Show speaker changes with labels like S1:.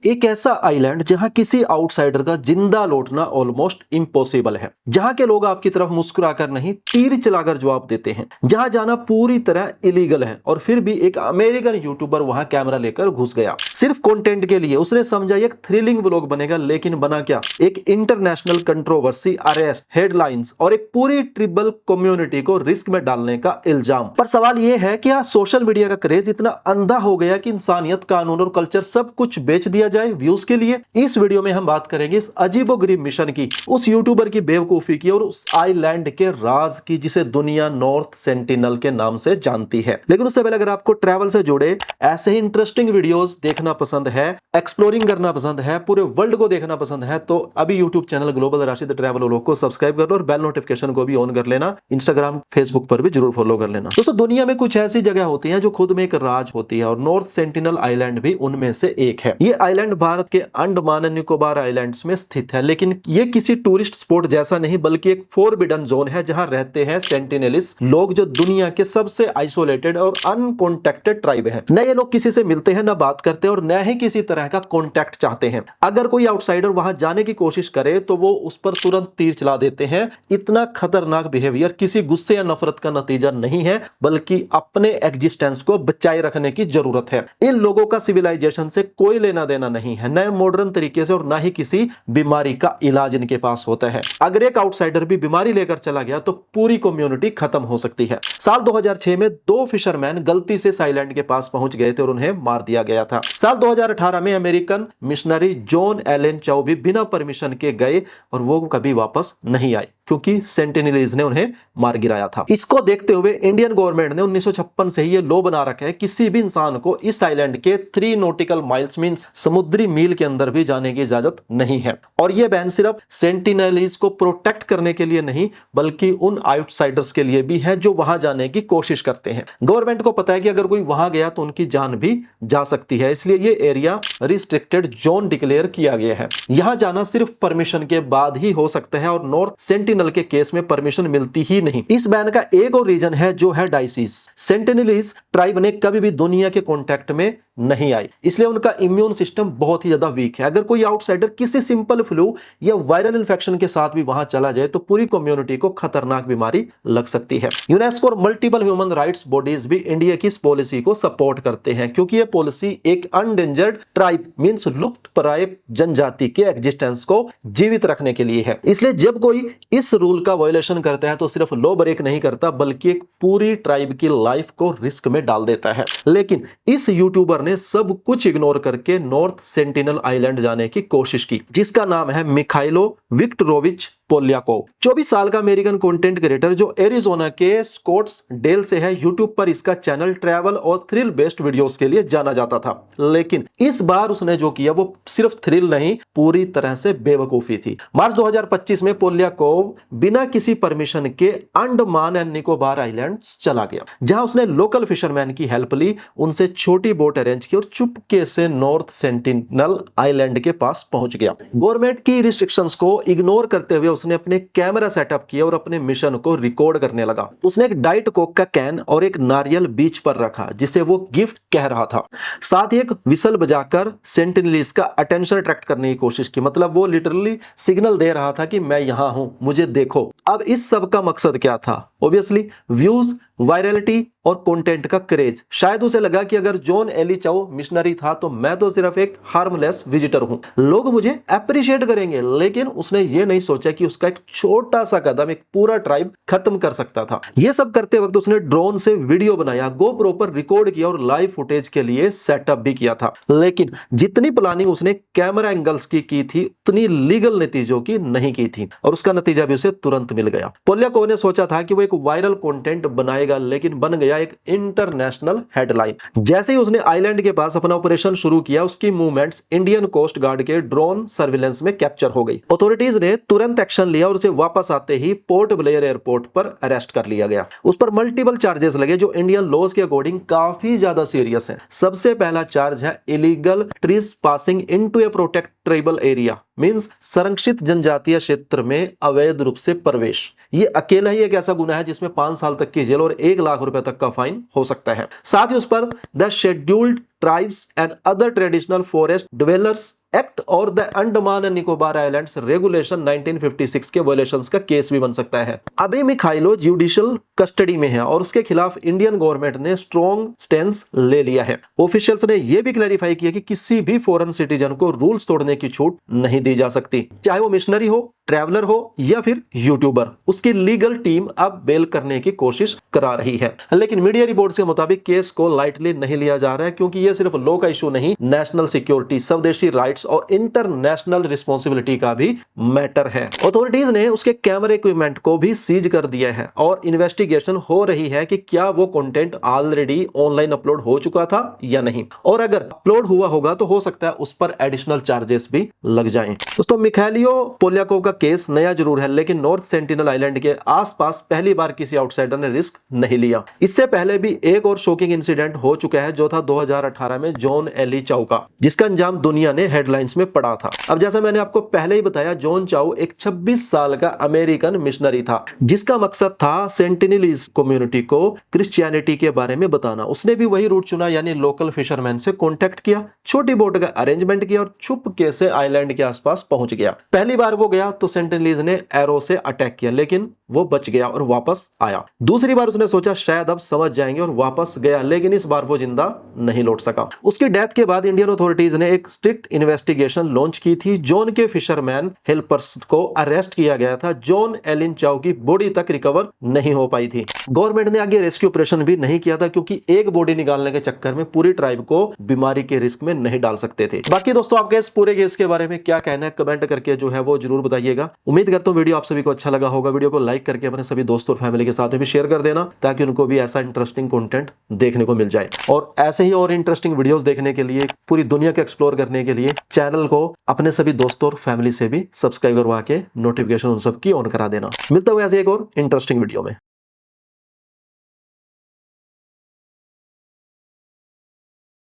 S1: एक ऐसा आइलैंड जहां किसी आउटसाइडर का जिंदा लौटना ऑलमोस्ट इम्पॉसिबल है, जहां के लोग आपकी तरफ मुस्कुराकर नहीं तीर चलाकर जवाब देते हैं, जहां जाना पूरी तरह इलीगल है और फिर भी एक अमेरिकन यूट्यूबर वहां कैमरा लेकर घुस गया सिर्फ कंटेंट के लिए। उसने समझा एक थ्रिलिंग व्लॉग बनेगा, लेकिन बना क्या? एक इंटरनेशनल कंट्रोवर्सी, अरेस्ट, हेडलाइंस और एक पूरी ट्रिबल कम्युनिटी को रिस्क में डालने का इल्जाम। पर सवाल यह है कि सोशल मीडिया का क्रेज इतना अंधा हो गया कि इंसानियत, कानून और कल्चर सब कुछ बेच दिया जाए व्यूज के लिए। इस वीडियो में हम बात करेंगे इस अजीबोगरीब मिशन की, उस यूट्यूबर की बेवकूफी की और उस आइलैंड के राज की जिसे दुनिया नॉर्थ सेंटिनल के नाम से जानती है। लेकिन उससे पहले अगर आपको ट्रैवल से जुड़े ऐसे ही इंटरेस्टिंग वीडियोस देखना पसंद है, एक्सप्लोरिंग करना पसंद है, पूरे वर्ल्ड को देखना पसंद है, तो अभी YouTube channel global Rashid travel vlog को सब्सक्राइब कर लो और बेल नोटिफिकेशन को भी ऑन कर लेना। इंस्टाग्राम, फेसबुक पर भी जरूर फॉलो कर लेना। दोस्तों, दुनिया में कुछ ऐसी जगह होती हैं जो खुद में एक राज होती है और नॉर्थ सेंटिनल आइलैंड भी उनमें से एक है। ये आइलैंड भारत के अंडमान एंड निकोबार आइलैंड्स में स्थित है, लेकिन ये किसी टूरिस्ट स्पॉट जैसा नहीं बल्कि एक फोरबिडन जोन है जहां रहते हैं सेंटिनेलिस्ट लोग, जो दुनिया के सबसे आइसोलेटेड और अनकॉन्टेक्टेड ट्राइब है। न ये लोग किसी से मिलते हैं, न बात करते और न ही किसी तरह का कॉन्टेक्ट चाहते हैं। अगर कोई आउटसाइडर वहां जाने की कोशिश करे तो वो उस पर तुरंत तीर चला देते हैं। इतना खतरनाक बिहेवियर किसी गुस्से या नफरत का नतीजा नहीं है, बल्कि अपने एग्जिस्टेंस को बचाए रखने की जरूरत है। इन लोगों का सिविलाइजेशन से कोई लेना देना नहीं है, न मॉडर्न तरीके से और ना ही किसी बीमारी का इलाज इनके पास होता है। अगर एक आउटसाइडर भी बीमारी लेकर चला गया तो पूरी कम्युनिटी खत्म हो सकती है। साल 2006 में 2 फिशरमैन गलती से इस आइलैंड के पास पहुंच गए थे और उन्हें मार दिया गया था। साल 2018 में अमेरिकन मिशनरी जॉन एलन चाउ भी बिना परमिशन के गए और वो कभी वापस नहीं आए क्योंकि सेंटिनलीज ने उन्हें मार गिराया था। इसको देखते हुए इंडियन गवर्नमेंट ने 1956 से ही ये लॉ बना रखा है, किसी भी इंसान को इस आइलैंड के 3 नॉटिकल माइल्स मींस समुद्री मील के अंदर भी जाने की इजाजत नहीं है। और ये बैन सिर्फ सेंटिनलीज को प्रोटेक्ट करने के लिए नहीं बल्कि उन आउटसाइडर्स के लिए भी है जो वहां जाने की कोशिश करते हैं। गवर्नमेंट को पता है कि अगर कोई वहां गया तो उनकी जान भी जा सकती है, इसलिए ये एरिया रिस्ट्रिक्टेड जोन डिक्लेयर किया गया है। यहां जाना सिर्फ परमिशन के बाद ही हो सकता है और नॉर्थ सेंटिनल के केस में परमिशन मिलती ही नहीं। इस बैन का एक और रीजन है जो है डाइसिस। सेंटिनलीज ट्राइब ने कभी भी दुनिया के कांटेक्ट में नहीं आई, इसलिए उनका इम्यून सिस्टम बहुत ही ज्यादा वीक है। अगर कोई आउटसाइडर किसी सिंपल फ्लू या वायरल इंफेक्शन के साथ भी वहां चला जाए तो पूरी कम्युनिटी को खतरनाक बीमारी लग सकती है। यूनेस्को और मल्टीपल ह्यूमन राइट्स बॉडीज भी इंडिया की इस पॉलिसी को सपोर्ट करते हैं, क्योंकि यह पॉलिसी एक अनडेंजर्ड ट्राइब मींस लुप्तप्राय जनजाति के एग्जिस्टेंस को जीवित रखने के लिए है। इसलिए जब कोई इस रूल का वायलेशन करता है तो सिर्फ लॉ ब्रेक नहीं करता बल्कि एक पूरी ट्राइब की लाइफ को रिस्क में डाल देता है। लेकिन इस यूट्यूबर ने सब कुछ इग्नोर करके नॉर्थ सेंटिनल आइलैंड जाने की कोशिश की, जिसका नाम है मिखाइलो विक्टरोविच पोल्याकोव। 24 साल का अमेरिकन कंटेंट क्रिएटर जो एरिजोना के स्कॉट्स डेल से है। यूट्यूब पर इसका चैनल ट्रैवल और थ्रिल बेस्ड वीडियोस के लिए जाना जाता था, लेकिन इस बार उसने जो किया वो सिर्फ थ्रिल नहीं, पूरी तरह से बेवकूफी थी। मार्च 2025 में पोल्याकोव बिना किसी परमिशन के अंडमान एंड निकोबार आइलैंड्स चला गया, जहां उसने लोकल फिशरमैन की हेल्प ली, उनसे छोटी बोट अरेंज की और चुपके से नॉर्थ सेंटिनल आइलैंड के पास पहुंच गया। गवर्नमेंट की रिस्ट्रिक्शंस को इग्नोर करते हुए उसने अपने कैमरा सेटअप किया और अपने मिशन को रिकॉर्ड करने लगा। उसने एक डाइट कोक का कैन और एक नारियल बीच पर रखा जिसे वो गिफ्ट कह रहा था। साथ ही एक विसल बजाकर सेंटिनलीज का अटेंशन अट्रैक्ट करने की कोशिश की, मतलब वो लिटरली सिग्नल दे रहा था कि मैं यहां हूं, मुझे देखो। अब इस सब का मकसद क्या था? ऑब्वियसली व्यूज, वायरलिटी और कंटेंट का क्रेज। शायद उसे लगा कि अगर जॉन एली चाउ मिशनरी था तो मैं तो सिर्फ एक हार्मलेस विजिटर हूं, लोग मुझे अप्रिशिएट करेंगे। लेकिन उसने ये नहीं सोचा कि उसका एक छोटा सा कदम एक पूरा ट्राइब खत्म कर सकता था। ये सब करते वक्त उसने ड्रोन से वीडियो बनाया, गोप्रो पर रिकॉर्ड किया और लाइव फुटेज के लिए सेटअप भी किया था। लेकिन जितनी प्लानिंग उसने कैमरा एंगल्स की थी उतनी लीगल नतीजों की नहीं की थी, और उसका नतीजा भी उसे तुरंत मिल गया। पोल्याकोव ने सोचा था कि वो एक वायरल कंटेंट बनाएगा, लेकिन बन गया एक इंटरनेशनल हेडलाइन। जैसे ही उसने आइलैंड के पास अपना ऑपरेशन शुरू किया, उसकी मूवमेंट्स इंडियन कोस्ट गार्ड के ड्रोन सर्विलेंस में कैप्चर हो गई। अथॉरिटीज ने तुरंत एक्शन लिया और उसे वापस आते ही पोर्ट ब्लेयर एयरपोर्ट पर अरेस्ट कर लिया गया। उस पर मल्टीपल चार्जेस लगे जो इंडियन लॉज के अकॉर्डिंग काफी ज्यादा सीरियस है। सबसे पहला चार्ज है इलीगल ट्रेसपासिंग इनटू ए प्रोटेक्टेबल एरिया मींस संरक्षित जनजातीय क्षेत्र में अवैध रूप से प्रवेश। ये अकेला ही एक ऐसा गुना है जिसमें 5 साल तक की जेल और 1 लाख रुपए तक का फाइन हो सकता है। साथ ही उस पर the scheduled tribes and other traditional forest developers act और the Andaman and Nicobar islands regulation 1956 के वायलेशंस का केस भी बन सकता है। अभी मिखाइलो जुडिशियल कस्टडी में है और उसके खिलाफ इंडियन गवर्नमेंट ने स्ट्रॉन्ग स्टैंस ले लिया है। ऑफिशियल्स ने यह भी क्लैरिफाई किया कि किसी भी फॉरेन सिटीजन को रूल्स तोड़ने की छूट नहीं दी जा सकती, चाहे वो मिशनरी हो, ट्रैवलर हो या फिर यूट्यूबर। उसकी लीगल टीम अब बेल करने की कोशिश करा रही है, लेकिन मीडिया रिपोर्ट्स के मुताबिक केस को लाइटली नहीं लिया जा रहा है, क्योंकि यह सिर्फ लॉ का इशू नहीं, नेशनल सिक्योरिटी, स्वदेशी राइट्स और इंटरनेशनल रिस्पॉन्सिबिलिटी का भी मैटर है। अथॉरिटीज ने उसके कैमरे इक्विपमेंट को भी सीज कर दिया है और इन्वेस्टिगेशन हो रही है कि क्या वो कंटेंट ऑलरेडी ऑनलाइन अपलोड हो चुका था या नहीं, और अगर अपलोड हुआ होगा तो हो सकता है उस पर एडिशनल चार्जेस भी लग जाएं। दोस्तों, मिखाइलो पोलियाकोव का केस नया जरूर है, लेकिन नॉर्थ सेंटिनल आइलैंड के आसपास पहली बार किसी आउटसाइडर ने रिस्क नहीं लिया। इससे पहले भी एक और शॉकिंग इंसिडेंट हो चुका है, जो था 2018 में जॉन एली चाउ का, जिसका अंजाम दुनिया ने हेडलाइंस में पढ़ा था। अब जैसा मैंने आपको पहले ही बताया, जॉन चाउ एक 26 साल का अमेरिकन मिशनरी था, जिसका मकसद था सेंटिनलीज कम्युनिटी को क्रिश्चियनिटी के बारे में बताना। उसने भी वही रूट चुना, यानी लोकल फिशरमैन से कॉन्टेक्ट किया, छोटी बोट का अरेंजमेंट किया और छुपके से आइलैंड के आसपास पहुंच गया। पहली बार वो गया तो सेंटिनलीज ने एरो से अटैक किया, लेकिन वो बच गया और वापस आया। दूसरी बार उसने सोचा शायद अब समझ जाएंगे और वापस गया, लेकिन इस बार वो जिंदा नहीं लौट सका। उसकी डेथ के बाद इंडियन अथॉरिटीज ने एक स्ट्रिक्ट इन्वेस्टिगेशन लॉन्च की थी। जॉन के फिशरमैन हेल्पर्स को अरेस्ट किया गया था। जॉन एलिन चाउ की बॉडी तक रिकवर नहीं हो पाई थी। गवर्नमेंट ने आगे रेस्क्यू ऑपरेशन भी नहीं किया था, क्योंकि एक बॉडी निकालने के चक्कर में पूरी ट्राइब को बीमारी के रिस्क में नहीं डाल सकते थे। बाकी दोस्तों, आपके इस पूरे केस के बारे में क्या कहना है, कमेंट करके जो है वो जरूर बताइएगा। उम्मीद करता हूं वीडियो आप सभी को अच्छा लगा होगा। वीडियो को लाइक करके अपने सभी दोस्तों और फैमिली के साथ में भी शेयर कर देना, ताकि उनको भी ऐसा इंटरेस्टिंग कंटेंट देखने को मिल जाए। और ऐसे ही और इंटरेस्टिंग वीडियोस देखने के लिए, पूरी दुनिया को एक्सप्लोर करने के लिए चैनल को अपने सभी दोस्तों और फैमिली से भी सब्सक्राइब करवा के नोटिफिकेशन उन सब की ऑन करा देना। मिलता हूं ऐसे एक और इंटरेस्टिंग वीडियो में।